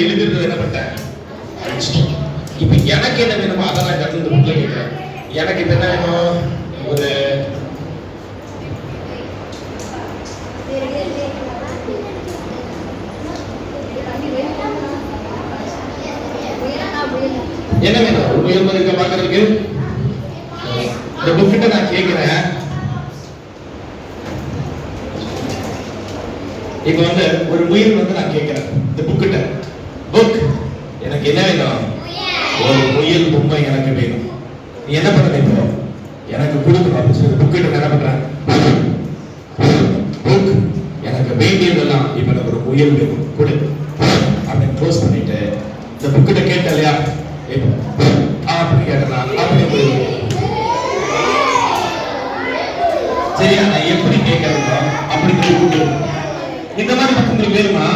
எழுதுறது என்ன பண்ணேன், அழிச்சிட்டேன். இப்ப எனக்கு என்ன வேணுமோ அதான் நான் கத்து இந்த புக்ல கேட்கிறேன். எனக்கு இப்ப என்ன வேணும், ஒரு என்ன வேணும், ஒரு முயல் மாதிரி இருக்க பாக்குறதுக்கு இந்த புக் கிட்ட நான் கேட்கிறேன். இப்ப வந்து ஒரு முயல் வந்து நான் கேட்கிறேன் இந்த புக் கிட்ட, புக் எனக்கு என்ன வேணும், ஒரு முயல் பொம்மை எனக்கு வேணும். நீ என்ன பண்ண, இப்போ எனக்கு கொடுக்கணும் அப்படின்னு சொல்லி புக் கிட்ட என்ன பண்றேன், புக் எனக்கு வேண்டியதெல்லாம் இப்ப எனக்கு ஒரு முயல் வேணும் கொடு அப்படின்னு க்ளோஸ் பண்ணிட்டு இந்த புக் கிட்ட கேட்டேன் இல்லையா, அப்படி கேட்டா அப்படி சரியா, நான் எப்படி கேட்கறேன்னா அப்படி புக்கு. இந்த மாதிரி புக்கு உங்களுக்கு வேணுமா?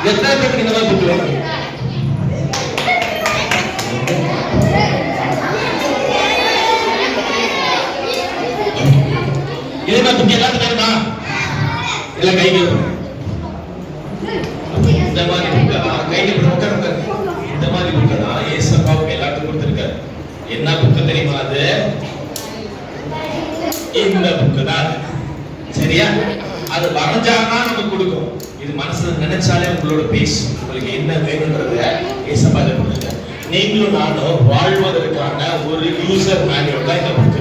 எத்தனை பேருக்கு இந்த மாதிரி புக்கு வேணும்? இதே மாதிரி புக்கு எல்லாத்துக்கும் வேணுமா? இல்ல கைகள் இந்த மாதிரி புக்கா கைகள் உட்கார இந்த மாதிரி புக்கு தான் ஏசப்பாவுக்கு எல்லாத்துக்கும் கொடுத்திருக்காரு. என்ன புக்கு தெரியுமா? அது இந்த புக்கு தான். சரியா, அது வரைஞ்சானா நமக்கு கொடுக்கும். இது மனசுல நினைச்சாலே உங்களோட பேசும். உங்களுக்கு என்ன வேணும்ன்றத ஏசப்பா கொடுங்க. நீங்களும் நானும் வாழ்வதற்கான ஒரு யூசர் மேனுவல் தான் இந்த புக்கு.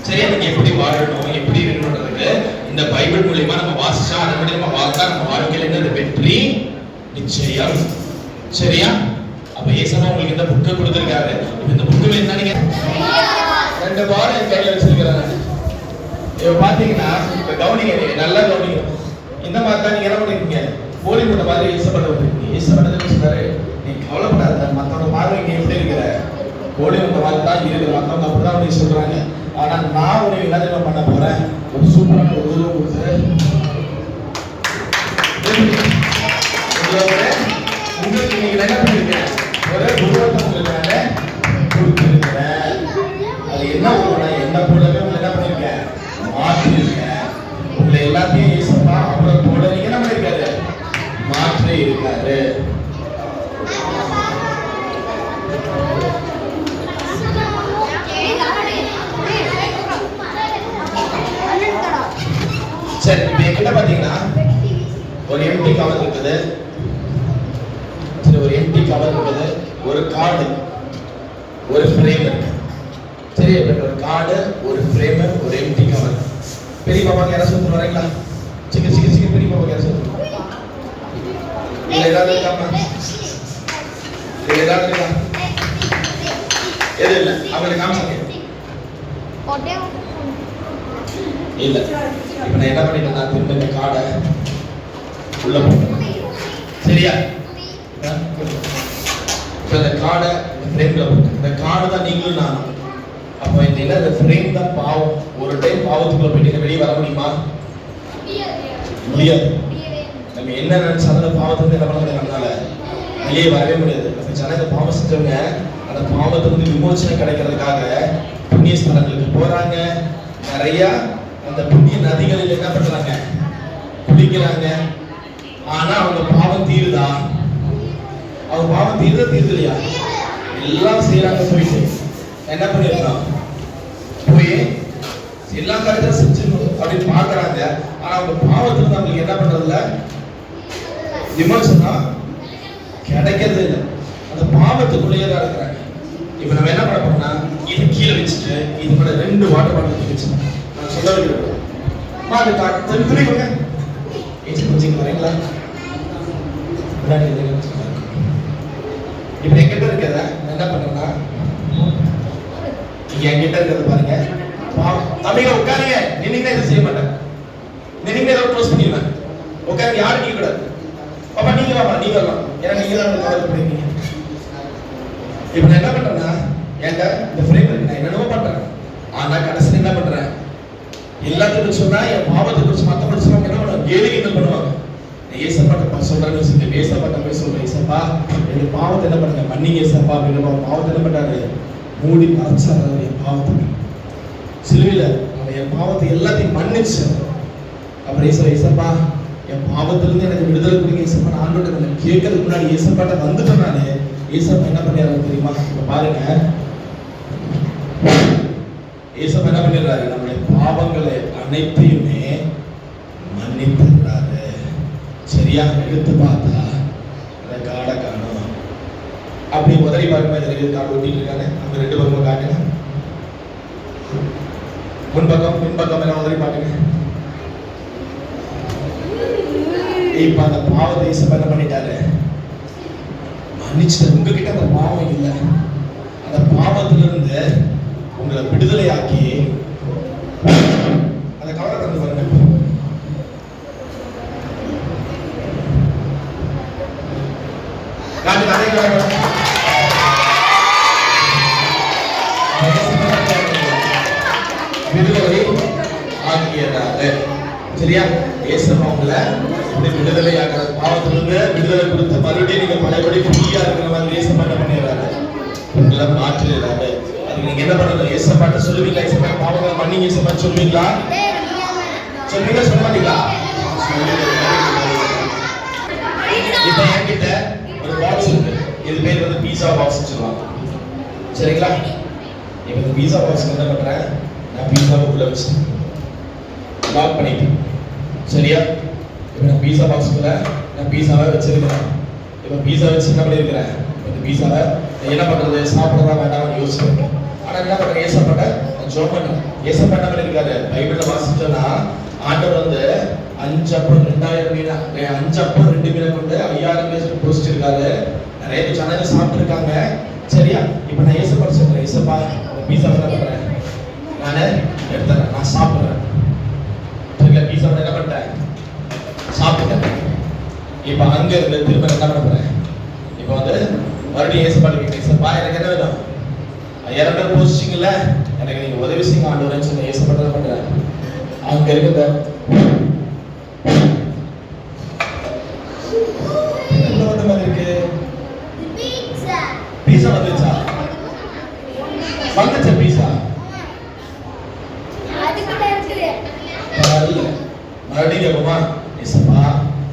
சரியா, நீங்க எப்படி வாழணும், எப்படி இருக்கணும்ன்றதுக்கு இந்த பைபிள் மூலமா நம்ம வாசிச்சா அதன்படி நம்ம வாழ்ந்தா நம்ம வாழ்க்கையில என்ன வெற்றி நிச்சயம். சரியா, அப்ப ஏசப்பா உங்களுக்கு இந்த புக்கை கொடுத்திருக்காரு. இந்த புக்கு வேணும்னா நீங்க 2 வாரம் என் கையில வச்சிருக்கிறாங்க. இப்ப பாத்தீங்கன்னா இப்ப கவனிங்க, நல்லா கவனிங்க. இந்த மாதிரி தான் நீங்க என்ன பண்ணிருக்கீங்க, போலி மூட்டை மாதிரி ஏசப்பட வந்துருக்கீங்க. ஏசப்பட சொன்னாரு, நீ கவலைப்படாத, மத்தவங்க பார்வை நீ எப்படி இருக்கிற, போலி மூட்டை மாதிரி தான் இருக்கிற, மத்தவங்க அப்படிதான் உனக்கு சொல்றாங்க. ஆனா நான் உனக்கு என்ன தெரியுமா பண்ண போறேன், ஒரு சூப்பரான ஒரு உருவம் கொடுத்து உங்களுக்கு நீங்க என்ன பண்ணிருக்கேன், ஒரு உருவத்தை உங்களுக்கு கொடுத்திருக்கிறேன். அது என்ன உருவம், என்ன போலவே உங்களை என்ன பண்ணிருக்கேன், மாற்றிருக்கேன். உங்களை எல்லாத்தையும் ஏசப்பா அவரை போல நீங்க என்ன பண்ணிருக்காரு, மாற்றி இருக்காரு. சரி, இப்ப என்கிட்ட பாத்தீங்கன்னா ஒரு எம்டி கவர் இருக்குது. சரி, ஒரு எம்டி கவர் இருக்குது, ஒரு கார்டு, ஒரு ஃப்ரேம் இருக்கு. சரி, ஒரு கார்டு, ஒரு ஃப்ரேம், ஒரு எம்டி கவர். பெரிய பாப்பாக்கு யாராவது சொல்லிட்டு வரீங்களா? சீக்கிரம் பெரிய பாப்பாக்கு யாராவது சொல்லிட்டு இல்ல ஏதாவது இருக்காமா? ஏதாவது இருக்கா? எது இல்ல அவங்களுக்கு காமிச்சாங்க இல்ல. இப்ப நான் என்ன பண்ணிட்டேன்னா திரும்ப இந்த கார்டை உள்ள போட்டேன். சரியா, இப்ப இந்த கார்டை ஃப்ரேம்ல போட்டேன். இந்த கார்டு தான் நீங்களும் நானும். அப்ப இந்த ஃப்ரேம் தான் பாவம். ஒரு டைம் பாவத்துக்குள்ள போயிட்டு வெளியே வர முடியுமா? முடியாது. நம்ம என்ன நினைச்சாலும் பாவத்துக்கு என்ன பண்ண முடியாது, நம்மளால வெளியே வரவே முடியாது. அப்ப ஜனங்க பாவம் செஞ்சவங்க அந்த பாவத்தை வந்து விமோசனம் கிடைக்கிறதுக்காக புண்ணிய ஸ்தலங்களுக்கு போறாங்க. நிறைய அந்த புண்ணிய நதிகளில் என்ன பண்றாங்க, குளிக்கிறாங்க. ஆனா அவங்க பாவம் தீருதா? அவங்க பாவம் தீர்ந்தலையா? எல்லாம் செய்யறாங்க. போயிட்டு என்ன பண்ணிருக்கான், போய் எல்லா காரியத்தையும் செஞ்சிடணும் அப்படின்னு பாக்குறாங்க. ஆனா அவங்க பாவத்துல நம்மளுக்கு என்ன பண்றதுல விமர்சனம் கிடைக்கிறது இல்லை. அந்த பாவத்துக்குள்ளேயே தான் இருக்கிறாங்க. இப்ப நம்ம என்ன பண்ண போறோம்னா, இது கீழே வச்சுட்டு இது கூட 2 வாட்டர் பாட்டில் வச்சு நான் சொல்ல வைக்கிறேன். மாடு காட்டு துணி கொடுங்க, கொஞ்சம் வரீங்களா? இப்ப என்கிட்ட இருக்கிறத என்ன பண்றேன்னா, என்கிட்ட இருக்கிறது பாருங்க. தம்பிங்க உட்காருங்க, நின்னீங்கன்னா இதை செய்ய மாட்டேன். நின்னீங்க ஏதாவது க்ளோஸ் பண்ணிடுவேன். உட்காருங்க, யாரும் நீங்க கூடாது. பாப்பா நீங்க வாப்பா, நீங்க வரலாம். ஏன்னா நீங்க தான் கவர் பண்ணிருக்கீங்க. இப்ப நான் என்ன பண்றேன்னா, என்கிட்ட இந்த ஃப்ரேம் இருக்கு, நான் என்னென்னவோ பண்றேன். ஆனா கடைசியில் என்ன பண்றேன், எல்லாத்துக்கும் சொன்னா என் பாவத்தை குறிச்சு மற்றவங்க சொன்னாங்க என்ன பண்ணுவாங்க, கேலி என்ன பண்ணுவாங்க. ஏசப்பாட்ட சொல்றேன்னு வச்சுட்டு ஏசப்பாட்ட போய் சொல்றேன், ஏசப்பா என் பாவத்தை என்ன பண்ணுங்க, மன்னிங்க ஏசப்பா அப்படின்னு. பாவத்தை என்ன பண்றாரு, மூடி மறைச்சாரு என் பாவத்தை. சிலுவையில என் பாவத்தை எல்லாத்தையும் மன்னிச்சு அப்புறம் ஏசப்பா என் பாவத்திலிருந்து எனக்கு விடுதலை கொடுங்க ஏசப்பா, நான் ஆண்டவர்கிட்ட கேட்கறதுக்கு முன்னாடி ஏசப்பாட்ட வந்துட்டேன் நானு. ஏசப்பா என்ன பண்ணிடுறாரு தெரியுமா? இப்ப பாருங்க, ஏசப்பா என்ன பண்ணிடுறாரு? நம்முடைய பாவங்களை அனைத்தையுமே மன்னித்துறாரு. சரியா? எடுத்து பார்த்தா அந்த காடை காணும். அப்படி உதறி பாருங்க, இதில் காடு ஒட்டிட்டு இருக்காங்க. அந்த 2 பக்கமும் காட்டுங்க, முன்பக்கம் பின்பக்கம் எல்லாம் உதறி பாட்டுங்க. இப்ப அந்த பாவத்தை ஏசப்பா என்ன பண்ணிட்டாரு? மன்னிச்சுட்டு உங்ககிட்ட அந்த பாவம் இல்லை, அந்த பாவத்திலிருந்து உங்களை விடுதலையாக்கி அந்த கவலை தந்து பாருங்க. விடுதலை ஆகியதாக. சரியா? ஏசப்பா உங்களை விடுதலை ஆகிற பாவத்திலிருந்து விடுதலை கொடுத்த மறுபடியும் நீங்க பழையபடி ஃப்ரீயா இருக்கிற மாதிரி ஏசப்பா என்ன பண்ணிடுறாரு? உங்களை மாற்றிடுறாரு. அதுக்கு நீங்க என்ன பண்ணணும்? ஏசப்பாட்ட சொல்லுவீங்களா? ஏசப்பா பாவங்களை மன்னிங்க ஏசப்பா சொல்லுவீங்களா? சொல்லுவீங்களா? சொல்ல மாட்டீங்களா? இப்ப என்கிட்ட ஒரு பாக்ஸ் இருக்கு. இது பேர் வந்து பீஸா பாக்ஸ் சொல்லுவாங்க. சரிங்களா? இப்ப இந்த பீஸா பாக்ஸ் என்ன பண்றேன்? நான் பீஸாவை உள்ள வச்சுட்டேன், லாக் பண்ணிட்டேன். சரியா? இப்ப நான் பீஸா பாக்ஸ்க்குள்ள நான் பீஸாவை வச்சிருக்கிறேன். இப்ப பீஸா வச்சு என்ன பண்ணிருக்கிறேன்? இந்த பீஸாவை என்ன பண்றது? சாப்பிடறதா வேண்டாம்னு யோசிச்சிருக்கேன். ஆனா என்ன பண்றேன்? ஏசப்பட்ட ஜெபம் பண்றேன். ஏசப்பா என்ன பண்ணிருக்காரு? பைபிள்ல வாசிச்சோம்னா ஆண்டவர் வந்து 5 அப்பம் 2000 மீனா 5 அப்பம் 2 மீனை கொண்டு 5000 பேருக்கு போஸ்டிருக்காரு. நிறைய பேர் ஜனங்க சாப்பிட்டுருக்காங்க. சரியா? இப்ப நான் ஏசப்பா சொல்றேன், ஏசப்பா இந்த பீஸா என்ன பண்றேன்? நானே எடுத்துறேன், நான் சாப்பிடுறேன். சரியா? பீஸா என்ன பண்றேன்? சாப்பிட்டேன். இப்ப அங்க இருந்து திரும்ப என்ன பண்ண போறேன்? இப்ப வந்து மறுபடியும் ஏசப்பா கேட்கிறேன், ஏசப்பா எனக்கு என்ன வேணும்? 1000 பேர் போஸ்டிங்கல்ல, எனக்கு நீங்க உதவி செய்யுங்க ஆண்டவரேன்னு சொன்ன. ஏசப்பா என்ன பண்றேன்? அங்க இருக்கிற பீஸா வந்துச்சா? வந்துச்சா பீஸா? மறுபடியும் கேட்போமா? ஏசப்பா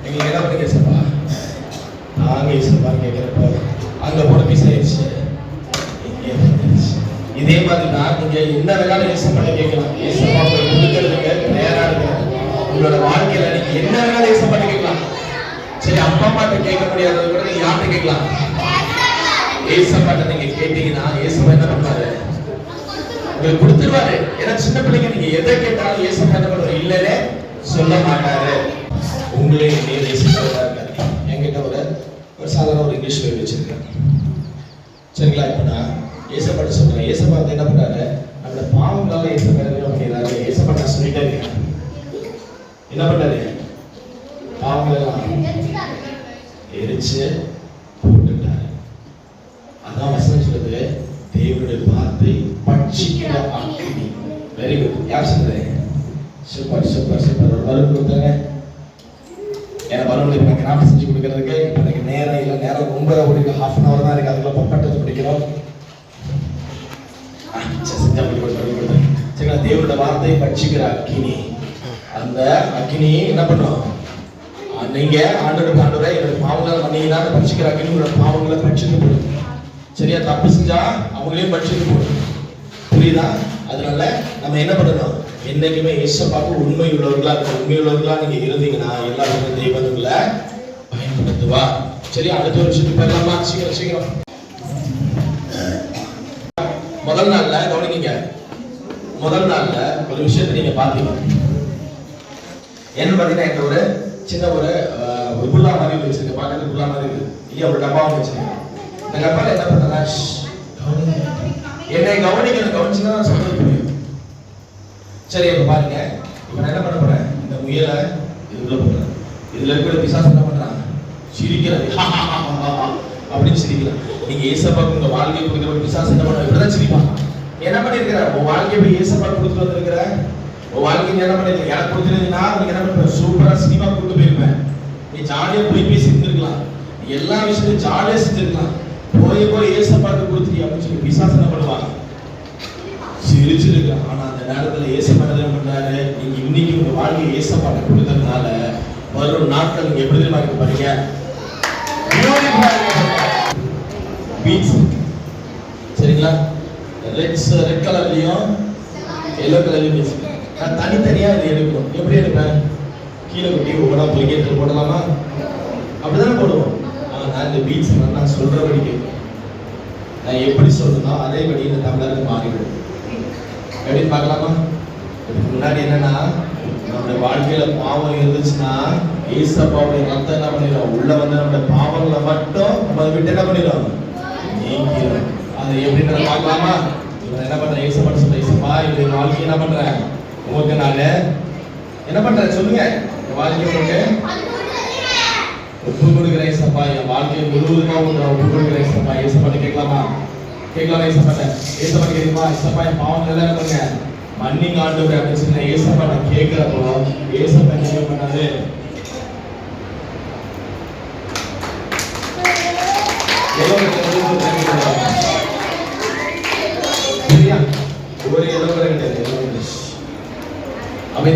எங்களுக்கு என்ன பண்ணுங்க ஏசப்பா? நாங்க ஏசப்பா கேட்கிறப்ப அங்க போன பீஸா ஆயிடுச்சு, இங்கே வந்துருச்சு. இதே மாதிரி தான் நீங்க என்ன வேணாலும் ஏசப்பா கேட்கலாம். ஏசப்பா கொடுக்கறதுக்கு தயாரா இருக்க. உங்களோட வாழ்க்கையில நீங்க என்ன வேணாலும் ஏசப்பா கேட்கலாம். சரி, அப்பா அம்மாட்ட கேட்க முடியாதது கூட நீங்க யார்கிட்ட கேட்கலாம்? ஏசப்பாட்ட நீங்க கேட்டீங்கன்னா ஏசப்பா என்ன பண்றாரு? உங்களுக்கு கொடுத்துருவாரு. ஏன்னா சின்ன பிள்ளைங்க நீங்க எதை கேட்டாலும் ஏசப்பா என்ன பண்றாரு? இல்லைன்னு சொல்ல மாட்டாரு. உங்களே நேசிக்கிறதா இருக்காரு. என்கிட்ட ஒரு சாதாரண ஒரு இங்கிலீஷ் பைபிள் வச்சிருக்கேன். சரிங்களா? இப்ப நான் ஏசப்பாட்ட சொல்றேன். ஏசப்பா என்ன பண்றாரு? நம்மளோட பாவங்களால ஏசப்பா என்ன பண்ணிடுறாரு? ஏசப்பா நான் சொல்லிட்டே இருக்கேன். என்ன பண்றாரு? பாவங்களெல்லாம் எரிச்சு போட்டுட்டாரு. அதான் வசனம் சொல்லுது, தேவனுடைய வார்த்தை பட்சிக்கிற அக்கினி. Very good. யார் சொல்றது? Super super super. ஒரு பலூன் கொடுத்தாங்க. ஏன்னா பலூன் எனக்கு கிராஃப்ட் செஞ்சு கொடுக்கறதுக்கு இப்போ எனக்கு நேரம் இல்லை. நேரம் ரொம்ப ஒரு ஹாஃப் அன் அவர் தான் இருக்கு. அதுக்குள்ள பப்பட்டத்தை பிடிக்கிறோம். செஞ்சா கொடுத்தேன். சரிங்களா? தேவனுடைய வார்த்தை பட்சிக்கிற அக்கினி. அந்த அக்கினி என்ன பண்ணும்? நீங்க ஆண்டவருக்கு ஆண்டவரே என்னோட பாவங்களை பண்ணீங்கன்னா பட்சிக்கிற அக்கினி உங்களோட பாவங்களை பட்சித்து போடும். சரியா? தப்பு செஞ்சா அவங்களையும் பட்சித்து போடும். புரியுதா? அதனால நம்ம என்ன பண்ணணும்? என்னைக்குமே ஏசப்பாவுக்கு உண்மை உள்ளவர்களா இருக்கும். உண்மை உள்ளவர்களா நீங்க இருந்தீங்கன்னா எல்லாருமே தெய்வம் உங்களை பயன்படுத்துவா. சரி, அடுத்த ஒரு விஷயத்துக்கு போயிடலாமா? சீக்கிரம் சீக்கிரம். முதல் நாள்ல கவனிங்க. முதல் நாள்ல ஒரு விஷயத்தை நீங்க பாத்தீங்க. என்ன பாத்தீங்கன்னா, என்ற ஒரு சின்ன ஒரு குல்லா மாதிரி வச்சிருக்கேன். பாக்கிறதுக்கு குல்லா மாதிரி இருக்கு. இல்லையா? ஒரு டப்பாவும் வச்சிருக்கேன். இந்த டப்பால என்ன பண்றா? என்னை கவனிக்கணும். கவனிச்சுன்னா நான் சொல்றது புரியும். சரி, இப்ப பாருங்க. இப்ப நான் என்ன பண்ண போறேன்? இந்த முயலை இதுக்குள்ள போடுறேன். இதுல இருக்கிற பிசாசு என்ன பண்றான்? சிரிக்கிறது. அப்படின்னு சிரிக்கிறான். நீங்க ஏசப்பாக்கு உங்க வாழ்க்கையை கொடுக்கிற ஒரு பிசாசு என்ன பண்ண? இப்படிதான் சிரிப்பான். என்ன பண்ணிருக்கிற? உன் வாழ்க்கையை போய் ஏசப்பா கொடுத்துட்டு வந்திருக்கிற. உன் வாழ்க்கையை என்ன பண்ணிருக்க? எனக்கு கொடுத்துருந்தீங்கன்னா நீங்க என்ன பண்ணுவேன்? சூப்பரா சினிமா கூட்டு போயிருப்பேன். நீ ஜாலியா போய் பேசி இருந்திருக்கலாம். நீ எல்லா விஷயத்தையும் ஜாலியா செஞ்சிருக்கலாம். போய் ஏசப்பாக்கு கொடுத்துட்டு அப்படின்னு சொல்லி பிசாசு என்ன பண்ணுவாங்க? சிரிச்சிருக்கான். ஆனா அந்த நேரத்துல ஏசப்பா என்ன பண்றாரு? நீங்க இன்னைக்கு உங்க வாழ்க்கையை ஏசப்பாட்ட கொடுத்ததுனால வரும் நாட்கள் நீங்க எப்படி தெரியுமா இருக்க பாருங்க? பீட்ஸ் சரிங்களா? ரெட் கலர்லயும் எல்லோ கலர்லயும் பீட்ஸ். நான் தனித்தனியா இதை எடுக்கணும். எப்படி எடுப்பேன்? கீழே கொட்டி ஒவ்வொன்றா பொலிகேட்டர் போடலாமா? அப்படிதானே போடுவோம். நான் இந்த பீட்ஸ் நான் சொல்றபடி கேட்கும். நான் எப்படி சொல்றேனோ அதேபடி இந்த தமிழருக்கு மாறிவிடும். எப்படின்னு பார்க்கலாமா? இதுக்கு முன்னாடி என்னன்னா, நம்மளுடைய வாழ்க்கையில பாவம் இருந்துச்சுன்னா ஏசப்பாவுடைய ரத்தம் என்ன பண்ணிடும்? உள்ள வந்து நம்மளுடைய பாவங்களை மட்டும் நம்ம விட்டு என்ன பண்ணிடும்? நீக்கிடும். அது எப்படின்னு பார்க்கலாமா? இவன் என்ன பண்ற? ஏசப்பான்னு சொல்ற, ஏசப்பா இந்த வாழ்க்கை என்ன பண்றேன் உங்களுக்கு நானு என்ன பண்றேன் சொல்லுங்க. இந்த வாழ்க்கை உங்களுக்கு ஒப்பு கொடுக்கிறேன் ஏசப்பா. என் வாழ்க்கையை முழுவதுமா உங்களுக்கு ஒப்பு கொடுக்கிறேன் ஏசப்பா. ஏசப்பான்னு கேட்கலாமா? கேட்கலாமா? ஏசப்பாட்ட ஏசப்பா கேட்குமா? ஏசப்பா என் பாவங்கள் எல்லாம் என்ன பண்ணுங்க மன்னிங்க ஆண்டவரே அப்படின்னு சொல்லி ஏசப்பா நான் கேட்கிறப்போ ஏசப்பா என்ன பண்ணாரு? சரியா? ஒரு கிடையாது. அவன்